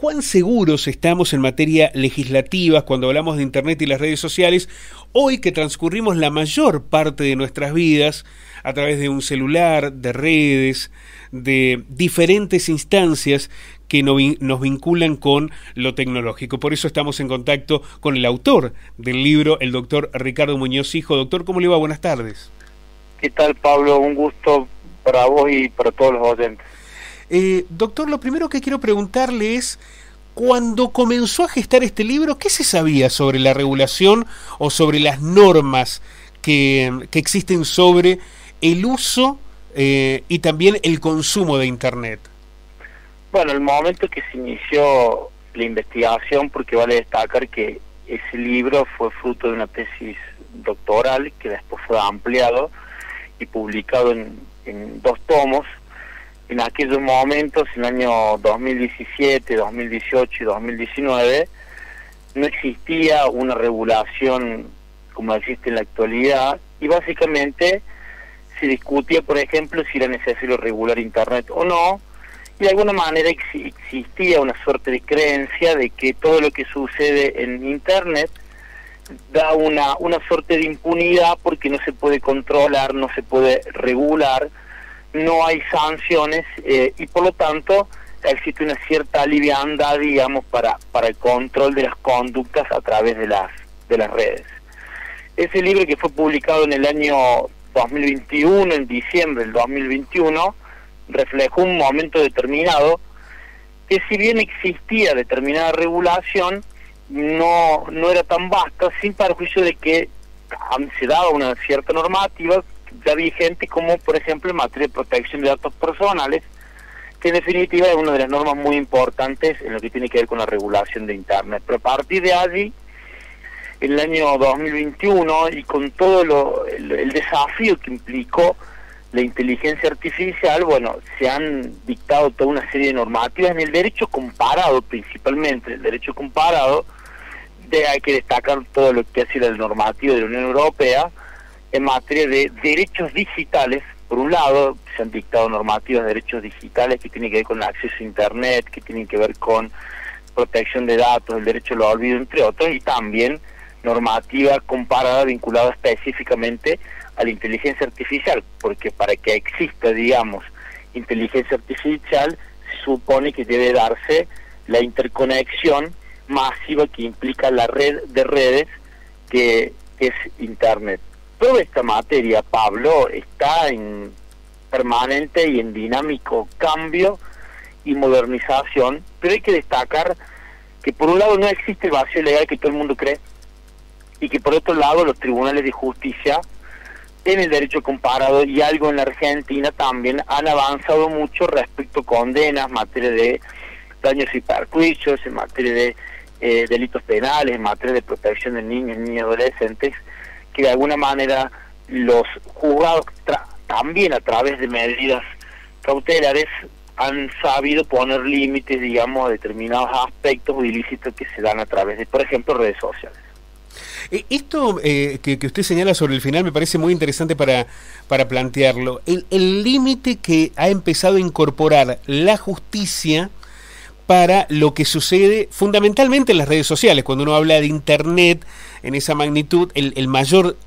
cuán seguros estamos en materia legislativa cuando hablamos de Internet y las redes sociales, hoy que transcurrimos la mayor parte de nuestras vidas a través de un celular, de redes, de diferentes instancias que nos vinculan con lo tecnológico. Por eso estamos en contacto con el autor del libro, el doctor Ricardo Muñoz Hijo. Doctor, ¿cómo le va? Buenas tardes. ¿Qué tal, Pablo? Un gusto para vos y para todos los oyentes. Doctor, lo primero que quiero preguntarle es, cuando comenzó a gestar este libro, ¿qué se sabía sobre la regulación o sobre las normas que existen sobre el uso y también el consumo de Internet? Bueno, el momento que se inició la investigación, porque vale destacar que ese libro fue fruto de una tesis doctoral que después fue ampliado y publicado en 2 tomos. En aquellos momentos, en el año 2017, 2018 y 2019, no existía una regulación como existe en la actualidad, y básicamente se discutía, por ejemplo, si era necesario regular Internet o no, y de alguna manera existía una suerte de creencia de que todo lo que sucede en Internet da una suerte de impunidad porque no se puede controlar, no se puede regular, no hay sanciones y por lo tanto existe una cierta liviandad, digamos, para el control de las conductas a través de las redes. Ese libro, que fue publicado en el año 2021, en diciembre del 2021, reflejó un momento determinado que, si bien existía determinada regulación, no era tan vasta, sin perjuicio de que se daba una cierta normativa ya vigente, como por ejemplo en materia de protección de datos personales, que en definitiva es una de las normas muy importantes en lo que tiene que ver con la regulación de Internet. Pero a partir de allí, en el año 2021, y con todo el desafío que implicó la inteligencia artificial, bueno, se han dictado toda una serie de normativas en el derecho comparado, principalmente el derecho comparado. Hay que destacar todo lo que ha sido el normativo de la Unión Europea en materia de derechos digitales. Por un lado, se han dictado normativas de derechos digitales que tienen que ver con el acceso a Internet, que tienen que ver con protección de datos, el derecho al olvido, entre otros, y también normativa comparada vinculada específicamente a la inteligencia artificial, porque para que exista, digamos, inteligencia artificial, se supone que debe darse la interconexión masiva que implica la red de redes que es Internet. Toda esta materia, Pablo, está en permanente y en dinámico cambio y modernización, pero hay que destacar que por un lado no existe el vacío legal que todo el mundo cree, y que por otro lado los tribunales de justicia en el derecho comparado y algo en la Argentina también han avanzado mucho respecto a condenas en materia de daños y perjuicios, en materia de delitos penales, en materia de protección de niños, niñas y adolescentes, que de alguna manera los juzgados también a través de medidas cautelares han sabido poner límites, digamos, a determinados aspectos ilícitos que se dan a través de, por ejemplo, redes sociales. Esto que usted señala sobre el final me parece muy interesante para plantearlo. El límite que ha empezado a incorporar la justicia para lo que sucede fundamentalmente en las redes sociales. Cuando uno habla de Internet en esa magnitud, el mayor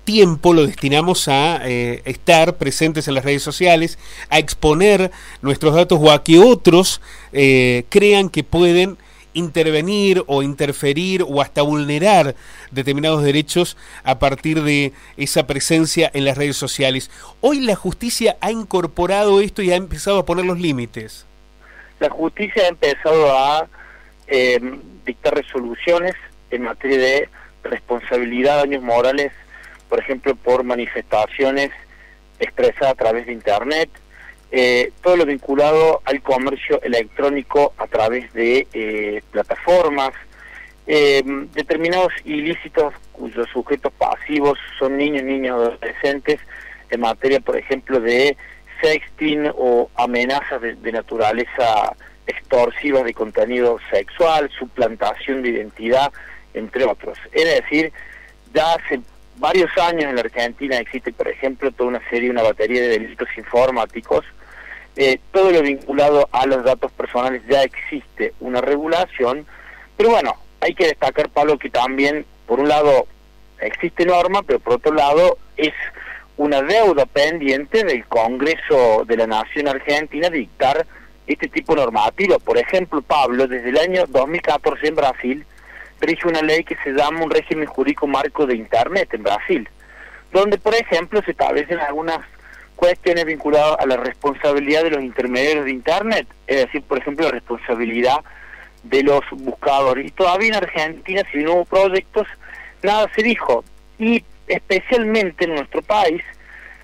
tiempo lo destinamos a estar presentes en las redes sociales, a exponer nuestros datos o a que otros crean que pueden intervenir o interferir o hasta vulnerar determinados derechos a partir de esa presencia en las redes sociales. Hoy la justicia ha incorporado esto y ha empezado a poner los límites. La justicia ha empezado a dictar resoluciones en materia de responsabilidad, daños morales, por ejemplo, por manifestaciones expresadas a través de Internet, todo lo vinculado al comercio electrónico a través de plataformas, determinados ilícitos cuyos sujetos pasivos son niños, niñas, adolescentes, en materia, por ejemplo, de sexting o amenazas de naturaleza extorsiva de contenido sexual, suplantación de identidad, entre otros. Es decir, ya hace varios años en la Argentina existe, por ejemplo, toda una batería de delitos informáticos todo lo vinculado a los datos personales ya existe una regulación, pero bueno, hay que destacar, Pablo, que también, por un lado, existe norma, pero por otro lado, es una deuda pendiente del Congreso de la Nación Argentina dictar este tipo de normativa. Por ejemplo, Pablo, desde el año 2014 en Brasil, rige una ley que se llama un régimen jurídico marco de Internet en Brasil, donde, por ejemplo, se establecen algunas cuestiones vinculadas a la responsabilidad de los intermediarios de Internet, es decir, por ejemplo, la responsabilidad de los buscadores. Y todavía en Argentina, si no hubo proyectos, nada se dijo. Y especialmente en nuestro país,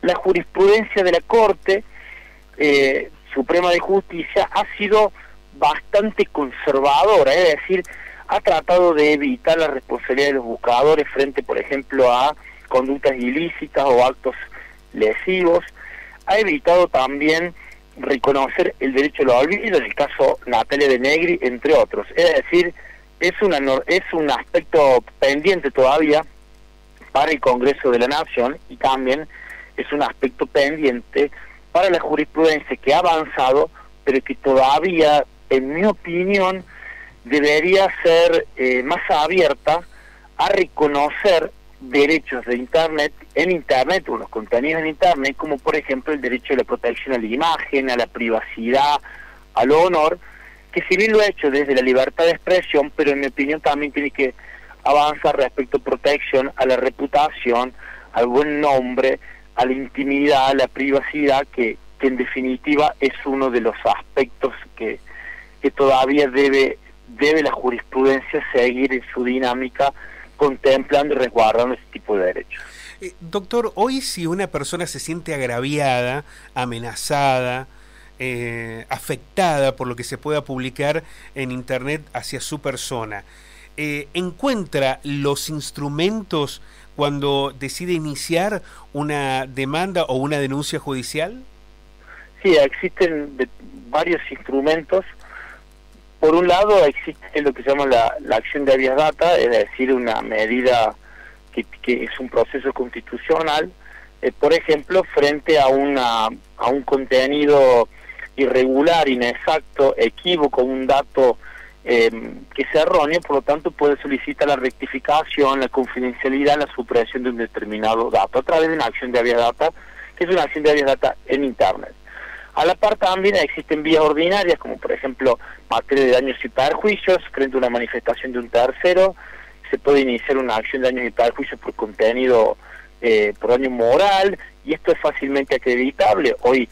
la jurisprudencia de la Corte Suprema de Justicia ha sido bastante conservadora, es decir, ha tratado de evitar la responsabilidad de los buscadores frente, por ejemplo, a conductas ilícitas o actos lesivos. Ha evitado también reconocer el derecho al olvido, en el caso Natalia de Negri, entre otros. Es decir, es un aspecto pendiente todavía para el Congreso de la Nación, y también es un aspecto pendiente para la jurisprudencia, que ha avanzado, pero que todavía, en mi opinión, debería ser más abierta a reconocer derechos de Internet, o los contenidos en Internet, como por ejemplo el derecho a la protección a la imagen, a la privacidad, al honor, que si bien lo ha hecho desde la libertad de expresión, pero en mi opinión también tiene que avanzar respecto a protección a la reputación, al buen nombre, a la intimidad, a la privacidad, que en definitiva es uno de los aspectos que todavía debe la jurisprudencia seguir en su dinámica, contemplando y resguardando ese tipo de derechos. Doctor, hoy si una persona se siente agraviada, amenazada, afectada por lo que se pueda publicar en Internet hacia su persona, ¿encuentra los instrumentos cuando decide iniciar una demanda o una denuncia judicial? Sí, existen varios instrumentos. Por un lado existe lo que se llama la acción de habeas data, es decir, una medida que es un proceso constitucional, por ejemplo, frente a un contenido irregular, inexacto, equívoco, un dato que sea erróneo, por lo tanto puede solicitar la rectificación, la confidencialidad, la supresión de un determinado dato a través de una acción de habeas data, que es una acción de habeas data en Internet. A la par también existen vías ordinarias, como por ejemplo materia de daños y perjuicios, frente a una manifestación de un tercero, se puede iniciar una acción de daños y perjuicios por contenido, por daño moral, y esto es fácilmente acreditable. Hoy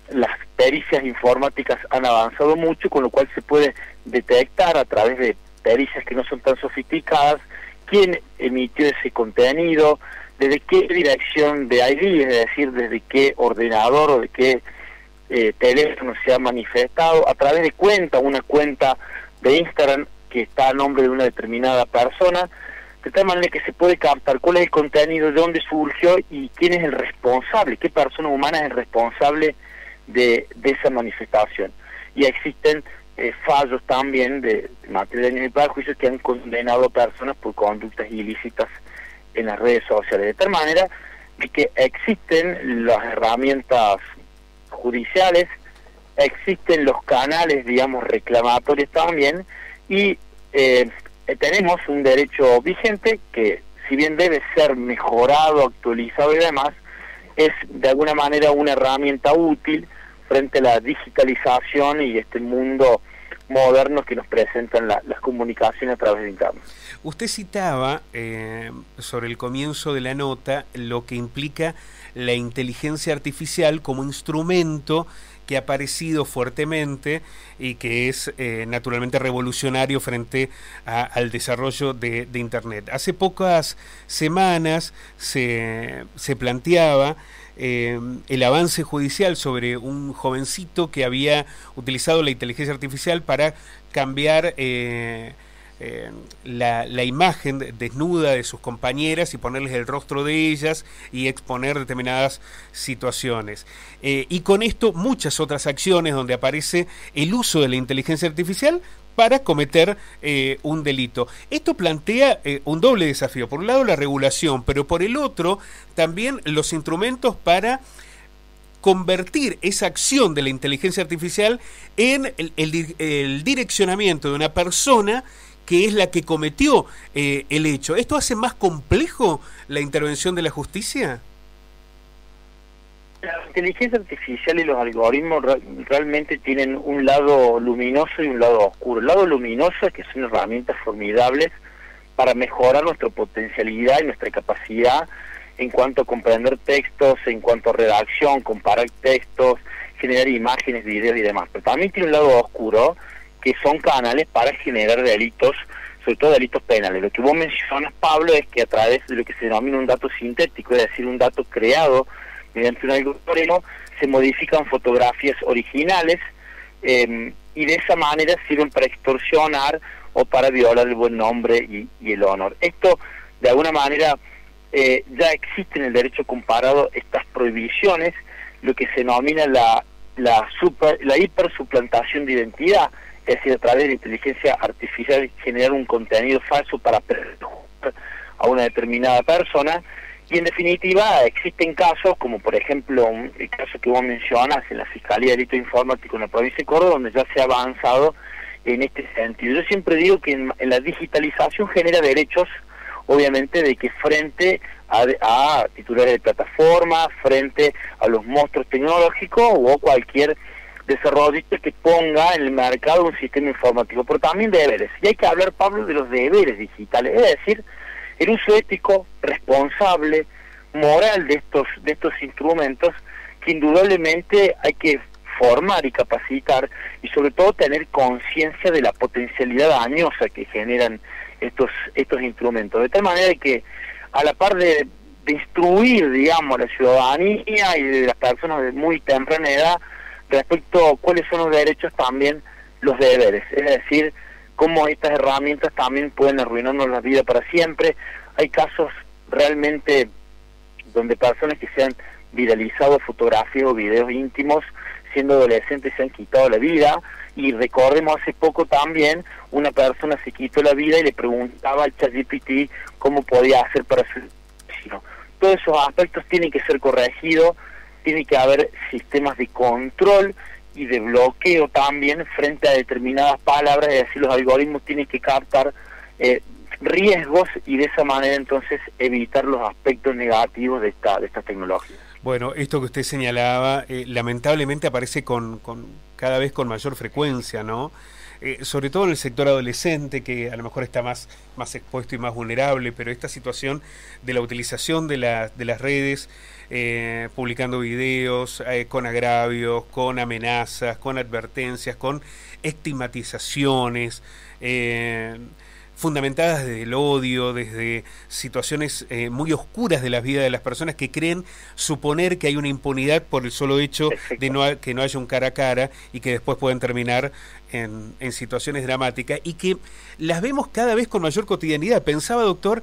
las pericias informáticas han avanzado mucho, con lo cual se puede detectar a través de pericias que no son tan sofisticadas quién emitió ese contenido, desde qué dirección de ID, es decir, desde qué ordenador o de qué teléfono se ha manifestado, a través de una cuenta de Instagram que está a nombre de una determinada persona, de tal manera que se puede captar cuál es el contenido, de dónde surgió y quién es el responsable, qué persona humana es el responsable de esa manifestación. Y existen fallos también de materia de daños y perjuicios que han condenado a personas por conductas ilícitas en las redes sociales, de tal manera que existen las herramientas judiciales, existen los canales, digamos, reclamatorios también, y tenemos un derecho vigente que, si bien debe ser mejorado, actualizado y demás, es de alguna manera una herramienta útil frente a la digitalización y este mundo moderno que nos presentan las comunicaciones a través de Internet. Usted citaba sobre el comienzo de la nota lo que implica la inteligencia artificial como instrumento que ha aparecido fuertemente y que es naturalmente revolucionario frente al desarrollo de Internet. Hace pocas semanas se planteaba el avance judicial sobre un jovencito que había utilizado la inteligencia artificial para cambiar la imagen desnuda de sus compañeras y ponerles el rostro de ellas y exponer determinadas situaciones. Y con esto muchas otras acciones donde aparece el uso de la inteligencia artificial para cometer un delito. Esto plantea un doble desafío. Por un lado la regulación, pero por el otro también los instrumentos para convertir esa acción de la inteligencia artificial en el direccionamiento de una persona que es la que cometió el hecho. ¿Esto hace más complejo la intervención de la justicia? La inteligencia artificial y los algoritmos realmente tienen un lado luminoso y un lado oscuro. El lado luminoso es que son herramientas formidables para mejorar nuestra potencialidad y nuestra capacidad en cuanto a comprender textos, en cuanto a redacción, comparar textos, generar imágenes, videos y demás. Pero también tiene un lado oscuro, que son canales para generar delitos, sobre todo delitos penales. Lo que vos mencionas, Pablo, es que a través de lo que se denomina un dato sintético, es decir, un dato creado mediante un algoritmo, se modifican fotografías originales y de esa manera sirven para extorsionar o para violar el buen nombre y el honor. Esto, de alguna manera, ya existe en el derecho comparado estas prohibiciones, lo que se denomina la hipersuplantación de identidad, es decir, a través de inteligencia artificial generar un contenido falso para perjudicar a una determinada persona. Y en definitiva existen casos como por ejemplo el caso que vos mencionas en la Fiscalía de Delito Informático en la provincia de Córdoba, donde ya se ha avanzado en este sentido. Yo siempre digo que en la digitalización genera derechos, obviamente, de que frente a titulares de plataforma, frente a los monstruos tecnológicos o cualquier desarrollista que ponga en el mercado un sistema informático, pero también deberes. Y hay que hablar, Pablo, de los deberes digitales, es decir, el uso ético, responsable, moral de estos instrumentos, que indudablemente hay que formar y capacitar, y sobre todo tener conciencia de la potencialidad dañosa que generan estos instrumentos, de tal manera que a la par de instruir, digamos, a la ciudadanía y de las personas de muy temprana edad respecto a cuáles son los derechos, también los deberes, es decir, cómo estas herramientas también pueden arruinarnos la vida para siempre. Hay casos realmente donde personas que se han viralizado fotografías o videos íntimos siendo adolescentes se han quitado la vida, y recordemos hace poco también una persona se quitó la vida y le preguntaba al ChatGPT cómo podía hacer para su destino. Todos esos aspectos tienen que ser corregidos, tiene que haber sistemas de control y de bloqueo también frente a determinadas palabras, es decir, los algoritmos tienen que captar riesgos y de esa manera entonces evitar los aspectos negativos de estas tecnologías. Bueno, esto que usted señalaba, lamentablemente aparece cada vez con mayor frecuencia, ¿no? Sobre todo en el sector adolescente, que a lo mejor está más expuesto y más vulnerable, pero esta situación de la utilización de las redes, publicando videos con agravios, con amenazas, con advertencias, con estigmatizaciones, fundamentadas desde el odio, desde situaciones muy oscuras de la vida de las personas que creen suponer que hay una impunidad por el solo hecho de que no haya un cara a cara, y que después pueden terminar en situaciones dramáticas, y que las vemos cada vez con mayor cotidianidad. Pensaba, doctor,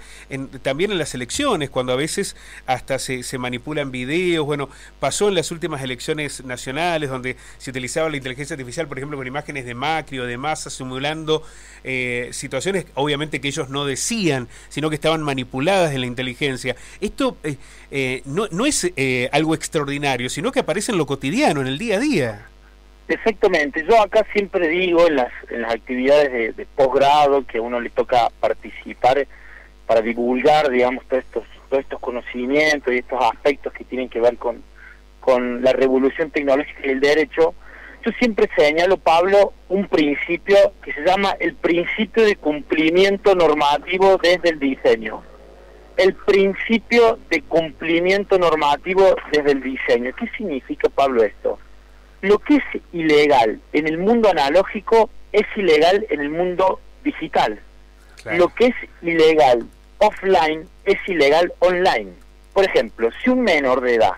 también en las elecciones, cuando a veces hasta se manipulan videos. Bueno, pasó en las últimas elecciones nacionales, donde se utilizaba la inteligencia artificial, por ejemplo, con imágenes de Macri o de Massa, simulando situaciones, obviamente, que ellos no decían, sino que estaban manipuladas en la inteligencia. Esto no es algo extraordinario, sino que aparece en lo cotidiano, en el día a día. Exactamente, yo acá siempre digo en las actividades de posgrado que a uno le toca participar para divulgar, digamos, todos estos conocimientos y estos aspectos que tienen que ver con la revolución tecnológica y el derecho. Yo siempre señalo, Pablo, un principio que se llama el principio de cumplimiento normativo desde el diseño. El principio de cumplimiento normativo desde el diseño. ¿Qué significa, Pablo, esto? Lo que es ilegal en el mundo analógico es ilegal en el mundo digital. Claro. Lo que es ilegal offline es ilegal online. Por ejemplo, si un menor de edad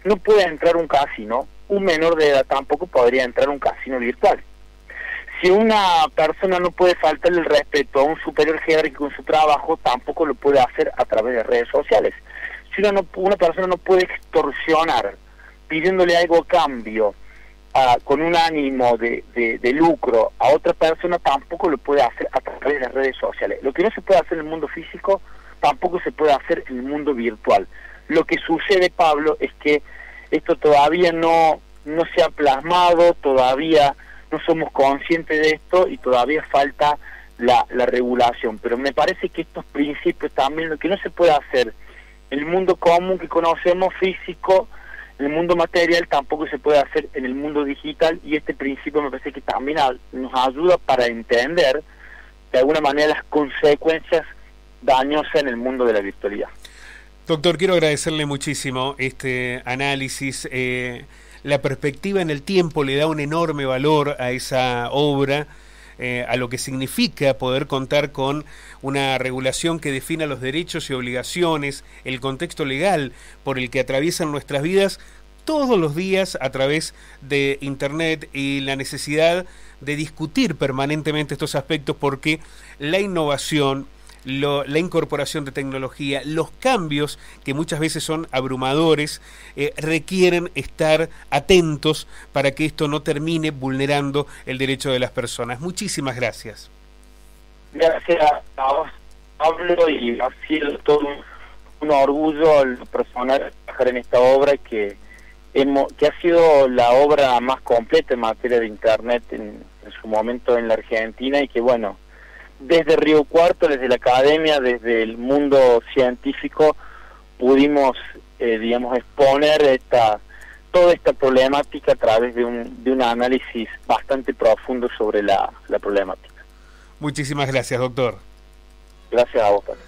no puede entrar a un casino, un menor de edad tampoco podría entrar a un casino virtual. Si una persona no puede faltarle el respeto a un superior jerárquico en su trabajo, tampoco lo puede hacer a través de redes sociales. Si una persona no puede extorsionar pidiéndole algo a cambio, con un ánimo de lucro a otra persona, tampoco lo puede hacer a través de las redes sociales. Lo que no se puede hacer en el mundo físico, tampoco se puede hacer en el mundo virtual. Lo que sucede, Pablo, es que esto todavía no se ha plasmado, todavía no somos conscientes de esto y todavía falta la regulación. Pero me parece que estos principios también, lo que no se puede hacer en el mundo común que conocemos, físico, en el mundo material, tampoco se puede hacer en el mundo digital, y este principio me parece que también nos ayuda para entender de alguna manera las consecuencias dañosas en el mundo de la virtualidad. Doctor, quiero agradecerle muchísimo este análisis. La perspectiva en el tiempo le da un enorme valor a esa obra, a lo que significa poder contar con una regulación que defina los derechos y obligaciones, el contexto legal por el que atraviesan nuestras vidas todos los días a través de Internet, y la necesidad de discutir permanentemente estos aspectos, porque la innovación, la incorporación de tecnología, los cambios que muchas veces son abrumadores, requieren estar atentos para que esto no termine vulnerando el derecho de las personas. Muchísimas gracias. Gracias a vos, Pablo, y ha sido todo un orgullo el personal trabajar en esta obra que ha sido la obra más completa en materia de Internet en su momento en la Argentina, y que bueno, desde Río Cuarto, desde la academia, desde el mundo científico, pudimos, digamos, exponer toda esta problemática a través de un análisis bastante profundo sobre la problemática. Muchísimas gracias, doctor. Gracias a vos, Pablo.